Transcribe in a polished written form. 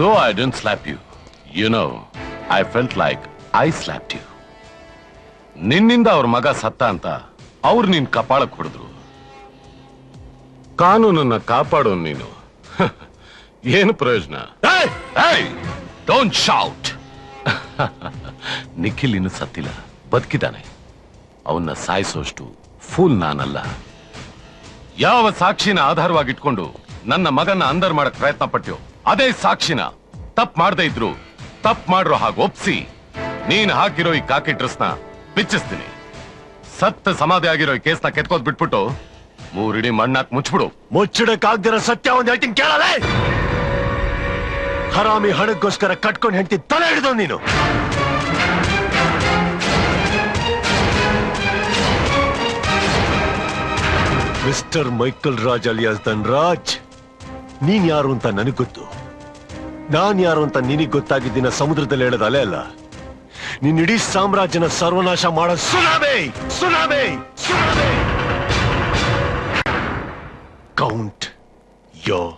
Though I didn't slap you, you know, I felt like I slapped you. ನಿನ್ನಿಂದ ಅವ್ರ ಮಗ ಸತ್ತ ಅಂತ ಅವ್ರು ನಿನ್ ಕಪಾಳಕ್ಕೆ ಹೊಡೆದ್ರು. ಕಾನೂನನ್ನ ಕಾಪಾಡೋ ನೀನು ಏನು ಪ್ರಯೋಜನ? Don't shout. ನಿಖಿಲ್ ಇನ್ನು ಸತ್ತಿಲ್ಲ, ಬದುಕಿದ್ದಾನೆ. ಅವನ್ನ ಸಾಯಿಸೋಷ್ಟು ಫೂಲ್ ನಾನಲ್ಲ. ಯಾವ ಸಾಕ್ಷಿನ ಆಧಾರವಾಗಿಟ್ಕೊಂಡು ನನ್ನ ಮಗನ ಅಂದರ್ ಮಾಡಕ್ ಪ್ರಯತ್ನ ಪಟ್ಟ್ಯೋ ಅದೇ ಸಾಕ್ಷಿನ ತಪ್ಪು ಮಾಡದೇ ಇದ್ರು ತಪ್ಪು ಮಾಡ್ರೋ ಹಾಗೆ ಒಪ್ಸಿ ನೀನ್ ಹಾಕಿರೋ ಈ ಕಾಕಿ ಡ್ರೆಸ್ನ ಬಿಚ್ಚಿಸ್ತೀನಿ. ಸತ್ತ ಸಮಾಧಿ ಆಗಿರೋ ಈ ಕೇಸ್ನ ಕೆತ್ಕೋದ್ ಬಿಟ್ಬಿಟ್ಟು ಮೂರಿಡಿ ಮಣ್ಣಾಕ್ ಮುಚ್ಚಿಬಿಡು. ಮುಚ್ಚಿಡಕ್ಕಾಗ್ದಿರೋ ಸತ್ಯ ಒಂದ್ ಹೇಳ್ತೀನಿ ಕೇಳಲೇ. ಹರಾಮಿ ಹಣಕ್ಕೋಸ್ಕರ ಕಟ್ಕೊಂಡು ಹೆಂಡತಿ ತಲೆ ಹಿಡಿದವ್ ನೀನು. Mister Michael Raj alias Dhanraj, ನೀನ್ ಯಾರು ಅಂತ ನನಗ್ ಗೊತ್ತು. ನಾನ್ ಯಾರು ಅಂತ ನಿನಗ್ ಗೊತ್ತಾಗಿದ್ದಿನ ಸಮುದ್ರದಲ್ಲಿ ಹೇಳೋದು ಅಲೆ ಅಲ್ಲ, ನಿನ್ ಇಡೀ ಸಾಮ್ರಾಜ್ಯನ ಸರ್ವನಾಶ ಮಾಡೋ tsunami. Tsunami tsunami. Count your